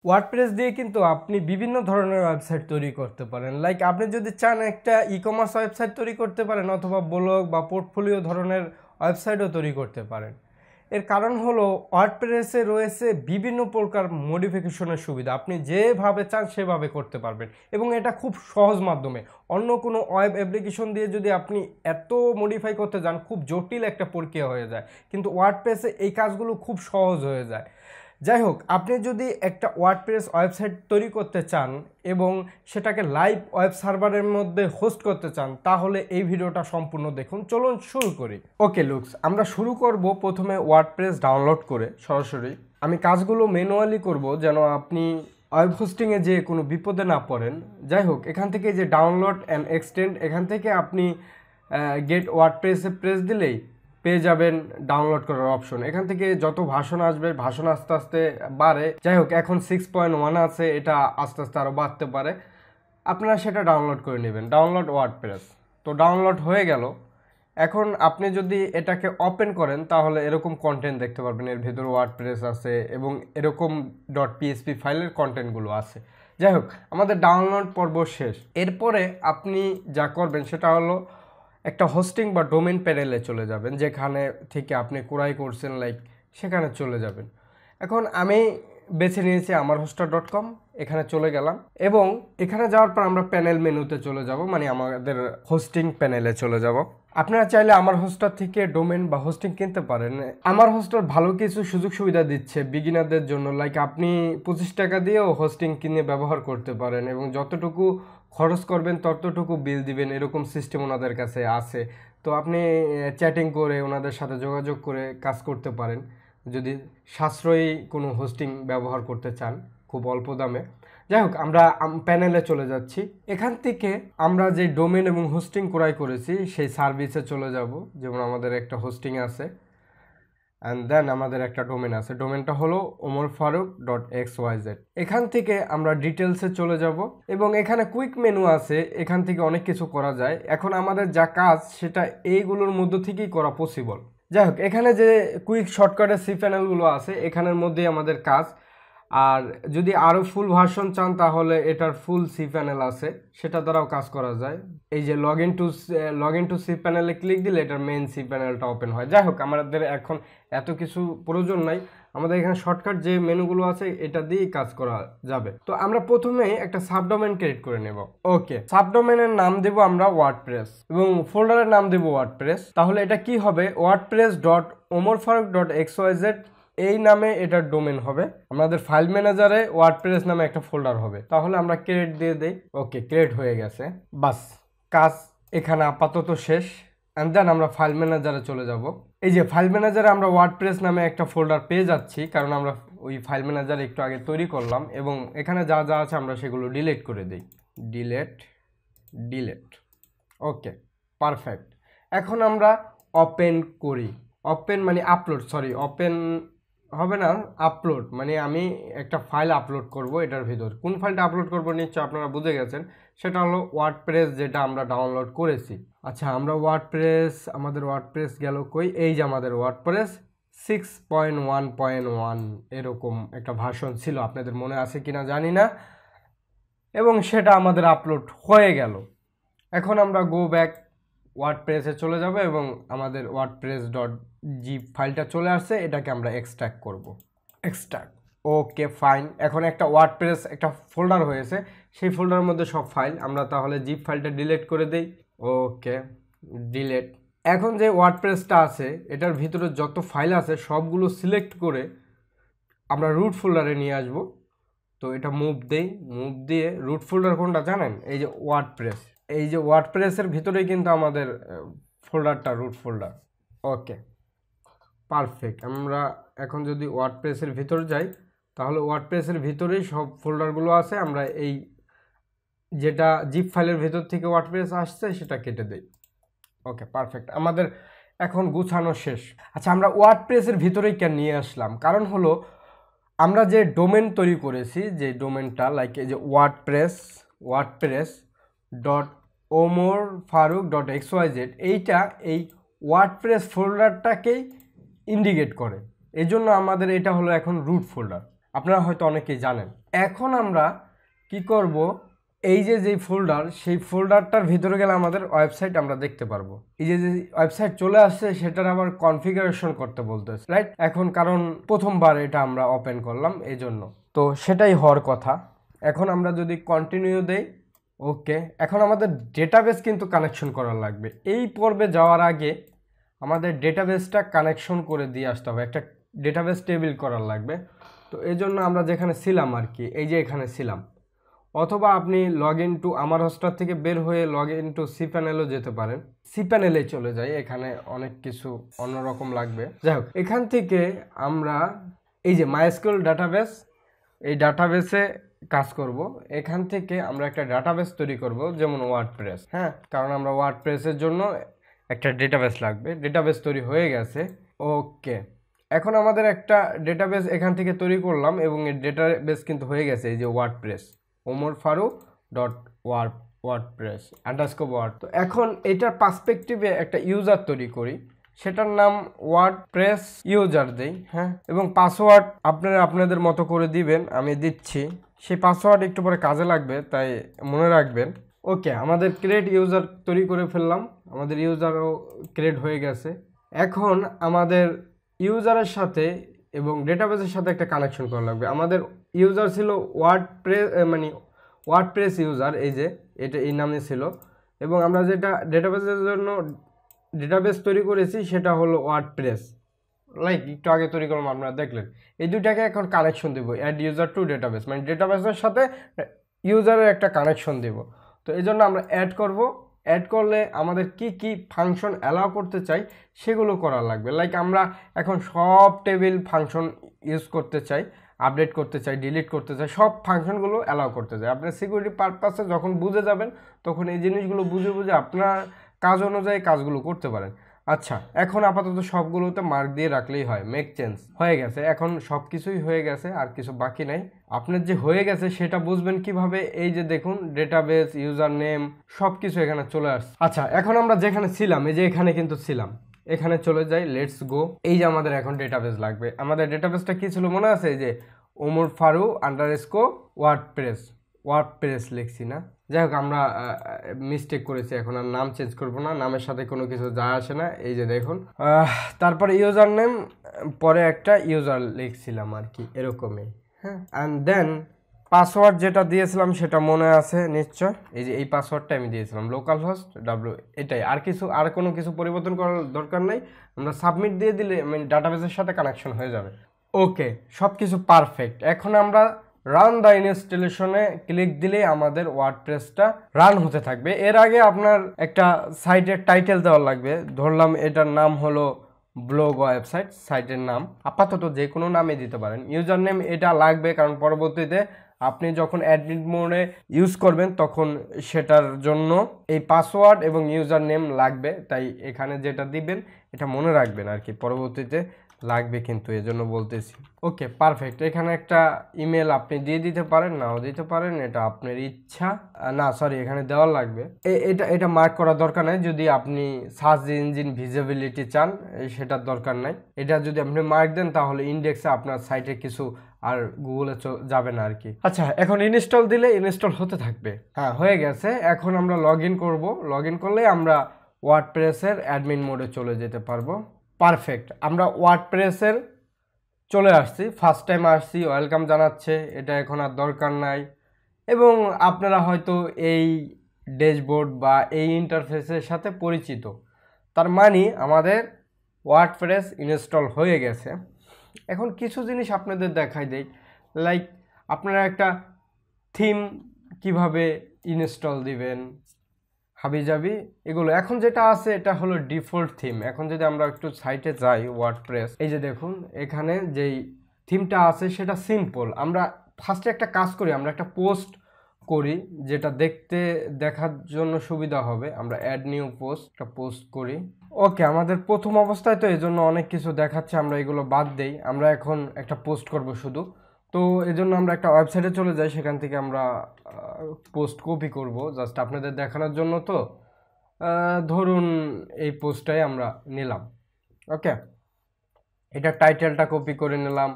WordPress দিয়ে কিন্তু আপনি বিভিন্ন ধরনের ওয়েবসাইট তৈরি করতে পারেন। লাইক আপনি যদি চান একটা ই-কমার্স ওয়েবসাইট তৈরি করতে পারেন, অথবা ব্লগ বা পোর্টফোলিও ধরনের ওয়েবসাইটও তৈরি করতে পারেন। এর কারণ হলো ওয়ার্ডপ্রেসে রয়েছে বিভিন্ন প্রকার মডিফিকেশনের সুবিধা, আপনি যেভাবে চান সেভাবে করতে পারবেন এবং এটা খুব সহজ মাধ্যমে। অন্য কোনো ওয়েব অ্যাপ্লিকেশন দিয়ে যদি আপনি এত মডিফাই করতে যান, খুব জটিল একটা প্রক্রিয়া হয়ে যায়, কিন্তু ওয়ার্ডপ্রেসে এই কাজগুলো খুব সহজ হয়ে যায়। যাই হোক, আপনি যদি একটা ওয়ার্ডপ্রেস ওয়েবসাইট তৈরি করতে চান এবং সেটাকে লাইভ ওয়েব সার্ভারের মধ্যে হোস্ট করতে চান, তাহলে এই ভিডিওটা সম্পূর্ণ দেখুন। চলুন শুরু করি। ওকে লুকস, আমরা শুরু করব প্রথমে ওয়ার্ডপ্রেস ডাউনলোড করে। সরাসরি আমি কাজগুলো ম্যানুয়ালি করব যেন আপনি ওয়েব হোস্টিংয়ে যে কোনো বিপদে না পড়েন। যাই হোক, এখান থেকে যে ডাউনলোড অ্যান্ড এক্সটেন্ড, এখান থেকে আপনি গেট ওয়ার্ডপ্রেসে প্রেস দিলেই পেয়ে যাবেন ডাউনলোড করার অপশন। এখান থেকে যত ভাষণ আসবে, ভাষণ আস্তে আস্তে বাড়ে। যাই হোক, এখন 6.1 আছে, এটা আস্তে আস্তে আরও বাড়তে পারে। আপনারা সেটা ডাউনলোড করে নেবেন, ডাউনলোড ওয়ার্ডপ্রেস। তো ডাউনলোড হয়ে গেল। এখন আপনি যদি এটাকে ওপেন করেন তাহলে এরকম কন্টেন্ট দেখতে পারবেন, এর ভেতরে ওয়ার্ডপ্রেস আছে এবং এরকম .php ফাইলের কন্টেন্টগুলো আছে। যাই হোক, আমাদের ডাউনলোড পর্ব শেষ। এরপরে আপনি যা করবেন সেটা হলো একটা হোস্টিং বা ডোমেন প্যানেলে চলে যাবেন, যেখানে থেকে আপনি ক্রয় করছেন, লাইক সেখানে চলে যাবেন। এখন আমি বেছে নিয়েছি amarhoster.com, এখানে চলে গেলাম এবং এখানে যাওয়ার পর আমরা প্যানেল মেনুতে চলে যাব, মানে আমাদের হোস্টিং প্যানেলে চলে যাব। আপনারা চাইলে আমার হোস্টার থেকে ডোমেন বা হোস্টিং কিনতে পারেন। আমার হোস্টার ভালো কিছু সুযোগ সুবিধা দিচ্ছে বিগিনারদের জন্য, লাইক আপনি 25 টাকা দিয়েও হোস্টিং কিনে ব্যবহার করতে পারেন এবং যতটুকু খরচ করবেন ততটুকু বিল দিবেন, এরকম সিস্টেম ওনাদের কাছে আছে। তো আপনি চ্যাটিং করে ওনাদের সাথে যোগাযোগ করে কাজ করতে পারেন যদি সাশ্রয়ী কোনো হোস্টিং ব্যবহার করতে চান খুব অল্প দামে। যাই হোক, আমরা প্যানেলে চলে যাচ্ছি। এখান থেকে আমরা যে ডোমেন এবং হোস্টিং ক্রয় করেছি সেই সার্ভিসে চলে যাব। যেমন আমাদের একটা হোস্টিং আছে অ্যান্ড দেন আমাদের একটা ডোমেন আছে, ডোমেনটা হলো omarfaruk.xyz। এখান থেকে আমরা ডিটেলসে চলে যাব এবং এখানে কুইক মেনু আছে, এখান থেকে অনেক কিছু করা যায়। এখন আমাদের যা কাজ সেটা এইগুলোর মধ্য থেকেই করা পসিবল। যাই হোক, এখানে যে কুইক শর্টকাটের সি প্যানেলগুলো আছে এখানের মধ্যেই আমাদের কাজ। আর যদি আরও ফুল ভার্সন চান তাহলে এটার ফুল সি প্যানেল আছে, সেটা দ্বারাও কাজ করা যায়। এই যে লগ ইন টু সি প্যানেলে ক্লিক দিলে এটার মেইন সি প্যানেলটা ওপেন হয়। যাই হোক, আমাদের এখন এত কিছু প্রয়োজন নাই, আমাদের এখানে শর্টকাট যে মেনুগুলো আছে এটা দিয়েই কাজ করা যাবে। তো আমরা প্রথমে একটা সাবডোমেন ক্রিয়েট করে নেব। ওকে, সাবডোমেনের নাম দেব আমরা ওয়ার্ডপ্রেস এবং ফোল্ডারের নাম দেব ওয়ার্ডপ্রেস। তাহলে এটা কি হবে, wordpress.omarfaruk.xyz এই নামে এটার ডোমেন হবে। আমাদের ফাইল ম্যানেজারে ওয়ার্ডপ্রেস নামে একটা ফোল্ডার হবে। তাহলে আমরা ক্রিয়েট দিয়ে দেই। ওকে, ক্রিয়েট হয়ে গেছে। বাস, কাজ এখানে আপাতত শেষ। অ্যান্ড দেন আমরা ফাইল ম্যানেজারে চলে যাব। এই যে ফাইল ম্যানেজারে আমরা ওয়ার্ডপ্রেস নামে একটা ফোল্ডার পেয়ে যাচ্ছি, কারণ আমরা ওই ফাইল ম্যানেজার একটু আগে তৈরি করলাম এবং এখানে যা যা আছে আমরা সেগুলো ডিলিট করে দিই। ডিলেট। ওকে, পারফেক্ট। এখন আমরা ওপেন করি। ওপেন মানে আপলোড, সরি ওপেন হবে না, আপলোড মানে আমি একটা ফাইল আপলোড করব। এটার ভিতর কোন ফাইলটা আপলোড করব নিশ্চয় আপনারা বুঝে গেছেন, সেটা হলো ওয়ার্ডপ্রেস যেটা আমরা ডাউনলোড করেছি। আচ্ছা, আমরা আমাদের ওয়ার্ডপ্রেস গেল কই, এই যে আমাদের ওয়ার্ডপ্রেস 6.1.1 এরকম একটা ভার্সন ছিল, আপনাদের মনে আছে কিনা জানি না, এবং সেটা আমাদের আপলোড হয়ে গেল। এখন আমরা গো ব্যাক ওয়ার্ডপ্রেসে চলে যাব এবং আমাদের wordpress.zip ফাইলটা চলে আসছে, এটাকে আমরা এক্সট্রাক্ট করব। Okay fine. এখন একটা ওয়ার্ডপ্রেস একটা ফোল্ডার হয়েছে, সেই ফোল্ডারের মধ্যে সব ফাইল। আমরা তাহলে জিপ ফাইলটা ডিলিট করে দেই। ওকে, ডিলিট। এখন যে ওয়ার্ডপ্রেসটা আছে এটার ভিতরে যত ফাইল আছে সবগুলো সিলেক্ট করে আমরা রুট ফোল্ডারে নিয়ে আসব। তো এটা মুভ দিয়ে রুট ফোল্ডার কোনটা জানেন, এই যে ওয়ার্ডপ্রেস। এই যে ওয়ার্ডপ্রেসের ভিতরেই কিন্তু আমাদের ফোল্ডারটা রুট ফোল্ডার। ওকে, পারফেক্ট। আমরা এখন যদি ওয়ার্ডপ্রেসের ভিতর যাই তাহলে ওয়ার্ডপ্রেসের ভিতরেই সব ফোল্ডারগুলো আছে। আমরা এই যেটা জিপ ফাইলের ভিতর থেকে ওয়ার্ডপ্রেস আসছে সেটা কেটে দেই। ওকে, পারফেক্ট। আমাদের এখন গুছানো শেষ। আচ্ছা, আমরা ওয়ার্ডপ্রেসের ভিতরেই কেন নিয়ে আসলাম, কারণ হলো আমরা যে ডোমেন তৈরি করেছি, যে ডোমেনটা লাইক এই যে wordpress.omarfaruk.xyz এইটা এই ওয়ার্ডপ্রেস ফোল্ডারটাকেই ইন্ডিকেট করে। এই জন্য আমাদের এটা হলো এখন রুট ফোল্ডার, আপনারা হয়তো অনেকেই জানেন। এখন আমরা কি করব, এই যে ফোল্ডার, সেই ফোল্ডারটার ভিতরে গেলে আমাদের ওয়েবসাইট আমরা দেখতে পারবো। এই যে ওয়েবসাইট চলে আসছে সেটার আবার কনফিগারেশন করতে বলতেছে, রাইট? এখন কারণ প্রথমবার এটা আমরা ওপেন করলাম এই জন্য, তো সেটাই হওয়ার কথা। এখন আমরা যদি কন্টিনিউ দেই, ওকে, এখন আমাদের ডেটাবেস কিন্তু কানেকশন করা লাগবে। এই পর্বে যাওয়ার আগে আমাদের ডেটাবেসটা কানেকশন করে দিয়ে আসতে হবে, একটা ডেটাবেস টেবিল করার লাগবে। তো এই জন্য আমরা যেখানে ছিলাম আর কি, এই যে এখানে ছিলাম, অথবা আপনি লগ ইন টু আমার হোস্টার থেকে বের হয়ে লগ ইন টু সি প্যানেলও যেতে পারেন। সি প্যানেলে চলে যাই, এখানে অনেক কিছু অন্যরকম লাগবে। যাই হোক, এখান থেকে আমরা এই যে মাইস্কুয়েল ডাটাবেস, এই ডাটাবেসে কাজ করব। এখান থেকে আমরা একটা ডাটাবেস তৈরি করব, যেমন ওয়ার্ডপ্রেস, হ্যাঁ, কারণ আমরা ওয়ার্ডপ্রেসের জন্য একটা ডেটাবেস লাগবে। ডেটাবেস তৈরি হয়ে গেছে, ওকে। এখন আমাদের একটা ডেটাবেস এখান থেকে তৈরি করলাম এবং এই ডেটাবেস কিন্তু হয়ে গেছে, এই যে WordPress, Omar Faruk dot WordPress _word. তো এখন এটার পার্সপেক্টিভে একটা ইউজার তৈরি করি, সেটার নাম ওয়ার্ডপ্রেস ইউজার দেই, হ্যাঁ, এবং পাসওয়ার্ড আপনারা আপনাদের মতো করে দিবেন, আমি দিচ্ছি। সেই পাসওয়ার্ড একটু পরে কাজে লাগবে, তাই মনে রাখবেন। ওকে, আমাদের ক্রিয়েট ইউজার তৈরি করে ফেললাম, আমাদের ইউজারও ক্রিয়েট হয়ে গেছে। এখন আমাদের ইউজারের সাথে এবং ডেটাবেসের সাথে একটা কানেকশন করা লাগবে। আমাদের ইউজার ছিল ওয়ার্ডপ্রেস ইউজার, এই যে এটা এই নামে ছিল, এবং আমরা যেটা ডেটাবেসের জন্য ডেটাবেস তৈরি করেছি সেটা হলো ওয়ার্ডপ্রেস, লাইক একটু আগে তৈরি করলাম, আপনারা দেখলেন। এই দুইটাকে এখন কানেকশন দেবো, অ্যাড ইউজার টু ডেটাবেস, মানে ডেটাবেসের সাথে ইউজারের একটা কানেকশন দেব। তো এই জন্য আমরা অ্যাড করব। অ্যাড করলে আমাদের কি কি ফাংশন অ্যালাউ করতে চাই সেগুলো করা লাগবে। লাইক আমরা এখন সব টেবিল ফাংশন ইউজ করতে চাই, আপডেট করতে চাই, ডিলিট করতে চাই, সব ফাংশনগুলো অ্যালাউ করতে চাই। আপনার সিকিউরিটি পারপাসে যখন বুঝে যাবেন তখন এই জিনিসগুলো বুঝে বুঝে আপনার কাজ অনুযায়ী কাজগুলো করতে পারেন। আচ্ছা, এখন আপাতত সবগুলোতে মার্ক দিয়ে রাখলেই হয়। মেক চেঞ্জ হয়ে গেছে, এখন সব কিছুই হয়ে গেছে, আর কিছু বাকি নাই। আপনার যে হয়ে গেছে সেটা বুঝবেন কিভাবে, এই যে দেখুন ডেটাবেস, ইউজার নেম, সব কিছু এখানে চলে আসছে। আচ্ছা, এখন আমরা যেখানে ছিলাম, এই যে এখানে কিন্তু ছিলাম, এখানে চলে যাই, লেটস গো। এই যে আমাদের এখন ডেটাবেস লাগবে। আমাদের ডেটাবেসটা কি ছিল মনে আছে? এই যে ওমর ফারুক ওয়ার্ডপ্রেস লিখছি না, যাই হোক, আমরা মিস্টেক করেছি, এখন আর নাম চেঞ্জ করব না, নামের সাথে কোনো কিছু যায় আসে না। এই যে দেখুন, তারপরে ইউজার নেম, পরে একটা ইউজার লিখছিলাম আর কি, এরকমই, হ্যাঁ। অ্যান্ড দেন পাসওয়ার্ড যেটা দিয়েছিলাম সেটা মনে আছে নিশ্চয়, এই যে এই পাসওয়ার্ডটা আমি দিয়েছিলাম, লোকাল হোস্ট এটাই, আর কোনো কিছু পরিবর্তন করার দরকার নেই। আমরা সাবমিট দিয়ে দিলে ডাটাবেসের সাথে কানেকশন হয়ে যাবে। ওকে, সব কিছু পারফেক্ট। এখন আমরা রান দ্য ইনস্টলেশনে ক্লিক দিলে আমাদের ওয়ার্ডপ্রেসটা রান হতে থাকবে। এর আগে আপনার একটা সাইটের টাইটেল দেওয়া লাগবে, ধরলাম এটার নাম হলো ব্লগ ওয়েবসাইট, সাইটের নাম আপাতত যে কোনো নামে দিতে পারেন। ইউজার নেম এটা লাগবে, কারণ পরবর্তীতে আপনি যখন অ্যাডমিন মোডে ইউজ করবেন তখন সেটার জন্য এই পাসওয়ার্ড এবং ইউজার নেম লাগবে, তাই এখানে যেটা দিবেন এটা মনে রাখবেন আর কি, পরবর্তীতে লাগবে কিন্তু, এজন্য বলতেছি। ওকে, পারফেক্ট। এখানে একটা ইমেল আপনি দিয়ে দিতে পারেন, নাও দিতে পারেন, এটা আপনার ইচ্ছা। না সরি, এখানে দেওয়া লাগবে। এটা মার্ক করার দরকার নাই, যদি আপনি সার্চ ইঞ্জিন ভিজিবিলিটি চান সেটার দরকার নাই। এটা যদি আপনি মার্ক দেন তাহলে ইন্ডেক্সে আপনার সাইটে কিছু আর গুগলে যাবে না আর কি। আচ্ছা, এখন ইনস্টল দিলে ইনস্টল হতে থাকবে। হ্যাঁ, হয়ে গেছে। এখন আমরা লগ ইন করবো। লগ ইন করলে আমরা ওয়ার্ডপ্রেসের অ্যাডমিন মোডে চলে যেতে পারবো। পারফেক্ট, আমরা ওয়ার্ডপ্রেসের চলে আসছি, ফার্স্ট টাইম আসছি, ওয়েলকাম জানাচ্ছে, এটা এখন আর দরকার নাই। এবং আপনারা হয়তো এই ড্যাশবোর্ড বা এই ইন্টারফেসের সাথে পরিচিত, তার মানে আমাদের ওয়ার্ডপ্রেস ইনস্টল হয়ে গেছে। এখন কিছু জিনিস আপনাদের দেখাই দেই, লাইক আপনারা একটা থিম কিভাবে ইনস্টল দিবেন, হাবিজাবি, এগুলো। এখন যেটা আছে এটা হলো ডিফল্ট থিম। এখন যদি আমরা একটু সাইটে যাই ওয়ার্ডপ্রেস, এই যে দেখুন এখানে যেই থিমটা আছে সেটা সিম্পল। আমরা ফার্স্টে একটা কাজ করি, আমরা একটা পোস্ট করি যেটা দেখার জন্য সুবিধা হবে। আমরা অ্যাড নিউ পোস্ট, একটা পোস্ট করি। ওকে, আমাদের প্রথম অবস্থায় তো এই জন্য অনেক কিছু দেখাচ্ছে, আমরা এগুলো বাদ দেই। আমরা এখন একটা পোস্ট করব শুধু, তো এই জন্য আমরা একটা ওয়েবসাইটে চলে যাই, সেখান থেকে আমরা পোস্ট কপি করব জাস্ট আপনাদের দেখানোর জন্য। তো ধরুন এই পোস্টটাই আমরা নিলাম। ওকে, এটা টাইটেলটা কপি করে নিলাম।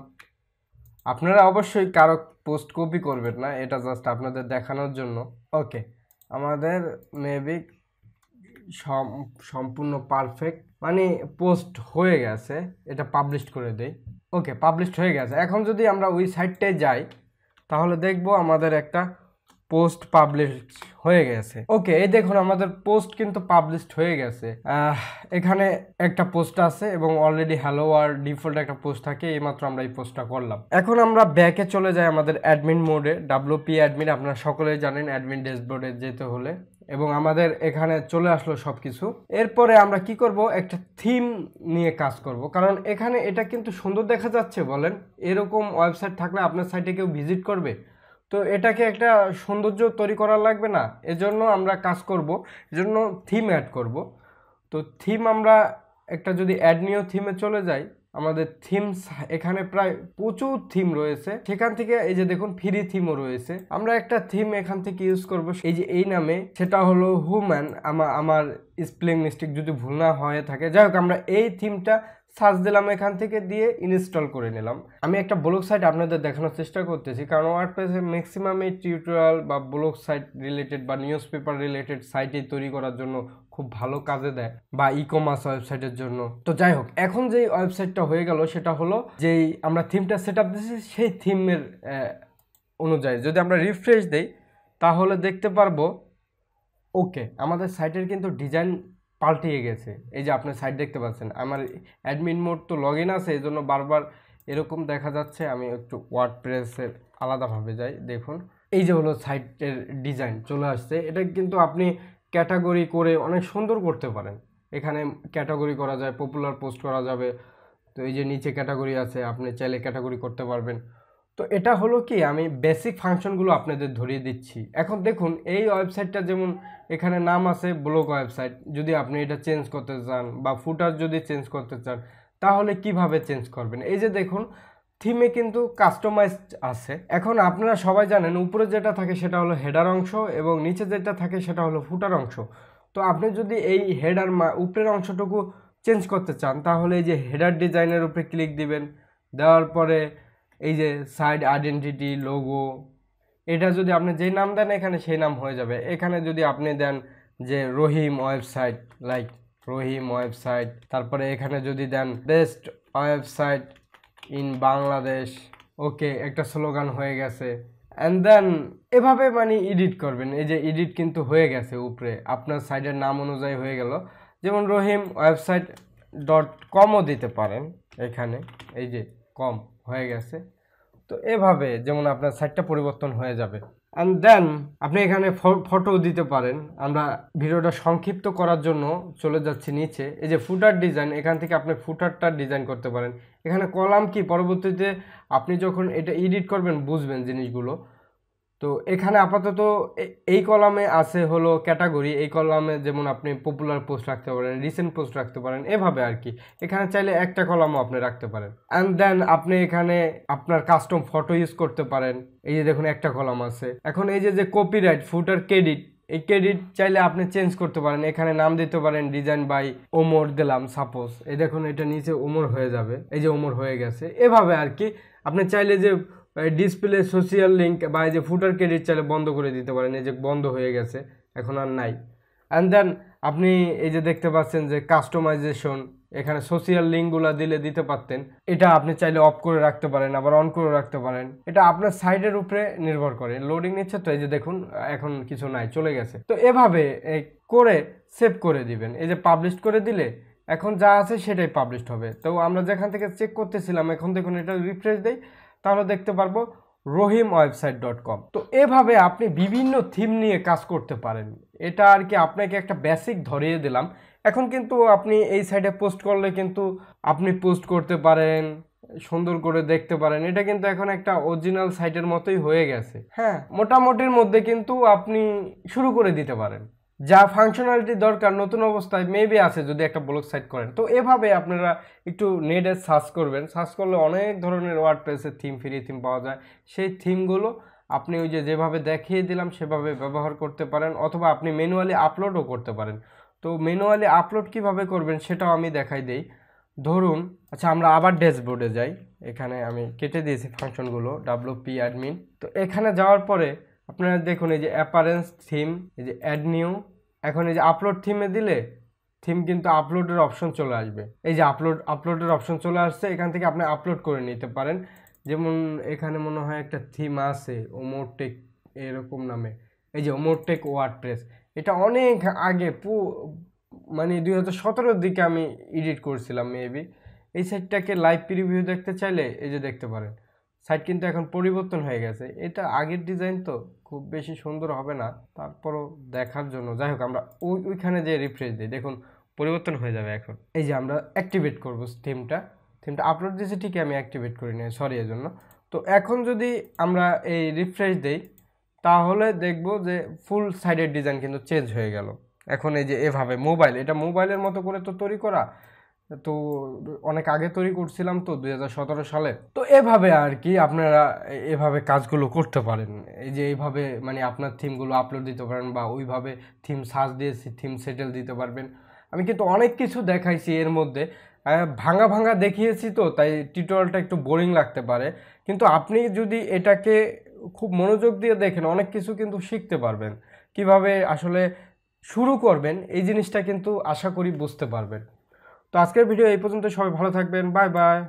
আপনারা অবশ্যই কারো পোস্ট কপি করবেন না, এটা জাস্ট আপনাদের দেখানোর জন্য। ওকে, আমাদের মেবি সম্পূর্ণ পারফেক্ট, মানে পোস্ট হয়ে গেছে, এটা পাবলিশ করে দেই। ওকে, পাবলিশ হয়ে গেছে। এখন যদি আমরা ওই সাইটটায় যাই তাহলে দেখব আমাদের একটা পোস্ট পাবলিশ হয়ে গেছে। ওকে, এই দেখুন আমাদের পোস্ট কিন্তু পাবলিশড হয়ে গেছে। এখানে একটা পোস্ট আছে এবং অলরেডি হ্যালো ওয়ার্ল্ড ডিফল্ট একটা পোস্ট থাকে, এইমাত্র আমরা এই পোস্টটা করলাম। এখন আমরা ব্যাকে চলে যাই আমাদের অ্যাডমিন মোডে, WP অ্যাডমিন, আপনারা সকলেই জানেন অ্যাডমিন ড্যাশবোর্ডে যেতে হলে, এবং আমাদের এখানে চলে আসলো সব কিছু। এরপরে আমরা কি করব, একটা থিম নিয়ে কাজ করব, কারণ এখানে এটা কিন্তু সুন্দর দেখা যাচ্ছে বলেন, এরকম ওয়েবসাইট থাকলে আপনার সাইটে কেউ ভিজিট করবে, তো এটাকে একটা সৌন্দর্য তৈরি করা লাগবে না? এজন্য আমরা কাজ করব, এজন্য থিম অ্যাড করব। তো থিম আমরা একটা যদি অ্যাড নিউ থিমে চলে যাই, আমাদের থিমস এখানে প্রায় প্রচুর থিম রয়েছে, সেখান থেকে এই যে দেখুন ফ্রি থিমও রয়েছে। আমরা একটা থিম এখান থেকে ইউজ করব, এই যে এই নামে, সেটা হলো হুম্যান। আমার স্পেলিং মিস্টেক যদি ভুল না হয়ে থাকে, যাই হোক আমরা এই থিমটা সার্চ দিলাম, এখান থেকে দিয়ে ইনস্টল করে নিলাম। আমি একটা ব্লগ সাইট আপনাদের দেখানোর চেষ্টা করতেছি, কারণ ওয়ার্ডপ্রেসে ম্যাক্সিমাম এই টিউটোরিয়াল বা ব্লগ সাইট রিলেটেড বা নিউজ পেপার রিলেটেড সাইটে তৈরি করার জন্য খুব ভালো কাজে দেয়, বা ই কমার্স ওয়েবসাইটের জন্য। তো যাই হোক, এখন যেই ওয়েবসাইটটা হয়ে গেল সেটা হলো যেই আমরা থিমটা সেট আপ দিয়েছি সেই থিমের অনুযায়ী যদি আমরা রিফ্রেশ দেই তাহলে দেখতে পারবো ওকে আমাদের সাইটের কিন্তু ডিজাইন পাল্টিয়ে গেছে। এই যে আপনার সাইট দেখতে পাচ্ছেন, আমার অ্যাডমিন মোড তো লগ ইন আছে, এই জন্য বারবার এরকম দেখা যাচ্ছে। আমি একটু ওয়ার্ডপ্রেসের আলাদাভাবে যাই, দেখুন এই যে হলো সাইটের ডিজাইন চলে আসছে। এটা কিন্তু আপনি ক্যাটাগরি করে অনেক সুন্দর করতে পারেন। এখানে ক্যাটাগরি করা যায়, পপুলার পোস্ট করা যাবে। তো এই যে নিচে ক্যাটাগরি আছে, আপনি চাইলে ক্যাটাগরি করতে পারবেন। তো এটা হলো কি, আমি বেসিক ফাংশনগুলো আপনাদের ধরিয়ে দিচ্ছি। এখন দেখুন এই ওয়েবসাইটটা যেমন এখানে নাম আছে ব্লগ ওয়েবসাইট, যদি আপনি এটা চেঞ্জ করতে চান বা ফুটার যদি চেঞ্জ করতে চান তাহলে কিভাবে চেঞ্জ করবেন। এই যে দেখুন থিমে কিন্তু কাস্টমাইজড আছে। এখন আপনারা সবাই জানেন উপরে যেটা থাকে সেটা হলো হেডার অংশ এবং নিচে যেটা থাকে সেটা হলো ফুটার অংশ। তো আপনি যদি এই হেডার উপরের অংশটুকু চেঞ্জ করতে চান তাহলে এই যে হেডার ডিজাইনের উপরে ক্লিক দিবেন, দেওয়ার পরে এই যে সাইড আইডেন্টিটি লোগো, এটা যদি আপনি যেই নাম দেন এখানে সেই নাম হয়ে যাবে। এখানে যদি আপনি দেন যে রহিম ওয়েবসাইট, লাইক রহিম ওয়েবসাইট, তারপরে এখানে যদি দেন বেস্ট ওয়েবসাইট ইন বাংলাদেশ, ওকে একটা স্লোগান হয়ে গেছে। অ্যান্ড দেন এভাবে মানে এডিট করবেন। এই যে এডিট কিন্তু হয়ে গেছে, উপরে আপনার সাইটের নাম অনুযায়ী হয়ে গেল। যেমন রহিম ওয়েবসাইট .comও দিতে পারেন, এখানে এই যে কম হয়ে গেছে। তো এভাবে যেমন আপনার সাইটটা পরিবর্তন হয়ে যাবে। অ্যান্ড দেন আপনি এখানে ফটো দিতে পারেন। আমরা ভিডিওটা সংক্ষিপ্ত করার জন্য চলে যাচ্ছি নিচে, এই যে ফুটার ডিজাইন, এখান থেকে আপনি ফুটারটা ডিজাইন করতে পারেন। এখানে কলাম কি, পরবর্তীতে আপনি যখন এটা এডিট করবেন বুঝবেন জিনিসগুলো। তো এখানে আপাতত এই কলামে আছে হলো ক্যাটাগরি, এই কলামে যেমন আপনি পপুলার পোস্ট রাখতে পারেন, রিসেন্ট পোস্ট রাখতে পারেন, এভাবে আর কি। এখানে চাইলে একটা কলামও আপনি রাখতে পারেন। অ্যান্ড দেন আপনি এখানে আপনার কাস্টম ফটো ইউজ করতে পারেন। এই যে দেখুন একটা কলাম আছে। এখন এই যে কপিরাইট ফুটার ক্রেডিট, এই ক্রেডিট চাইলে আপনি চেঞ্জ করতে পারেন। এখানে নাম দিতে পারেন ডিজাইন বাই ওমর দিলাম সাপোজ, এই দেখুন এটা নিচে ওমর হয়ে যাবে, এই যে ওমর হয়ে গেছে। এভাবে আর কি আপনি চাইলে যে ডিসপ্লে সোশ্যাল লিঙ্ক বা এই যে ফুটার ক্রেডিট চাইলে বন্ধ করে দিতে পারেন, এই যে বন্ধ হয়ে গেছে, এখন আর নাই। অ্যান্ড দেন আপনি এই যে দেখতে পাচ্ছেন যে কাস্টমাইজেশন, এখানে সোশ্যাল লিঙ্কগুলো দিতে পারতেন, এটা আপনি চাইলে অফ করে রাখতে পারেন, আবার অন করে রাখতে পারেন। এটা আপনার সাইডের উপরে নির্ভর করে। লোডিং নিচ্ছে তো, এই যে দেখুন এখন কিছু নাই, চলে গেছে। তো এভাবে করে সেভ করে দিবেন। এই যে পাবলিশ করে দিলে এখন যা আছে সেটাই পাবলিশ হবে। তো আমরা যেখান থেকে চেক করতেছিলাম, এখন দেখুন এটা রিফ্রেশ দেই, তাহলে দেখতে পারবো rohimwebsite.com। তো এভাবে আপনি বিভিন্ন থিম নিয়ে কাজ করতে পারেন। এটা আর কি আপনাকে একটা বেসিক ধরিয়ে দিলাম। এখন কিন্তু আপনি এই সাইটে পোস্ট করলে কিন্তু আপনি পোস্ট করতে পারেন, সুন্দর করে দেখতে পারেন। এটা কিন্তু এখন একটা অরিজিনাল সাইটের মতোই হয়ে গেছে। হ্যাঁ, মোটামুটির মধ্যে কিন্তু আপনি শুরু করে দিতে পারেন। যা ফাংশনালিটি দরকার নতুন অবস্থায় মেবি আছে যদি একটা ব্লগ সাইট করেন। তো এভাবে আপনারা একটু নেটে সার্চ করবেন, সার্চ করলে অনেক ধরনের ওয়ার্ডপ্রেসের থিম, ফ্রি থিম পাওয়া যায়। সেই থিমগুলো আপনি ওই যে যেভাবে দেখিয়ে দিলাম সেভাবে ব্যবহার করতে পারেন, অথবা আপনি ম্যানুয়ালি আপলোডও করতে পারেন। তো ম্যানুয়ালি আপলোড কিভাবে করবেন সেটাও আমি দেখাই দেই। ধরুন আচ্ছা আমরা আবার ড্যাশবোর্ডে যাই, এখানে আমি কেটে দিয়েছি ফাংশনগুলো wp অ্যাডমিন। তো এখানে যাওয়ার পরে আপনারা দেখুন এই যে অ্যাপারেন্স থিম, এই যে অ্যাড নিউ, এখন এই যে আপলোড থিমে দিলে থিম কিন্তু আপলোডের অপশন চলে আসবে। এই যে আপলোডের অপশন চলে আসছে, এখান থেকে আপনি আপলোড করে নিতে পারেন। যেমন এখানে মনে হয় একটা থিম আছে ওমোরটেক এরকম নামে, এই যে ওমোরটেক ওয়ার্ডপ্রেস, এটা অনেক আগে মানে 2017-র দিকে আমি এডিট করছিলাম মেবি। এই সাইটটাকে লাইভ প্রিভিউ দেখতে চাইলে এই যে দেখতে পারেন, সাইট কিন্তু এখন পরিবর্তন হয়ে গেছে। এটা আগের ডিজাইন তো খুব বেশি সুন্দর হবে না, তারপরও দেখার জন্য যাই হোক আমরা ওইখানে যে রিফ্রেশ দিই, দেখুন পরিবর্তন হয়ে যাবে। এখন এই যে আমরা অ্যাক্টিভেট করব থিমটা আপলোড দিয়েছি ঠিকই, আমি অ্যাক্টিভেট করি নি, সরি এর জন্য। তো এখন যদি আমরা এই রিফ্রেশ দেই তাহলে দেখব যে ফুল সাইডের ডিজাইন কিন্তু চেঞ্জ হয়ে গেল। এখন এই যে এভাবে এটা মোবাইলের মতো করে তো তৈরি করা, তো অনেক আগে তৈরি করছিলাম তো 2017 সালে। তো এভাবে আর কি আপনারা এভাবে কাজগুলো করতে পারেন। এই যে এইভাবে মানে আপনার থিমগুলো আপলোড দিতে পারেন, বা ওইভাবে থিম সার্চ দিয়ে থিম সেটেল দিতে পারবেন। আমি কিন্তু অনেক কিছু দেখাইছি এর মধ্যে, ভাঙা ভাঙা দেখিয়েছি, তো তাই টিউটোরিয়ালটা একটু বোরিং লাগতে পারে, কিন্তু আপনি যদি এটাকে খুব মনোযোগ দিয়ে দেখেন অনেক কিছু কিন্তু শিখতে পারবেন। কিভাবে আসলে শুরু করবেন এই জিনিসটা কিন্তু আশা করি বুঝতে পারবেন। তো আজকের ভিডিও এই পর্যন্ত, সবাই ভালো থাকবেন, বাই বাই।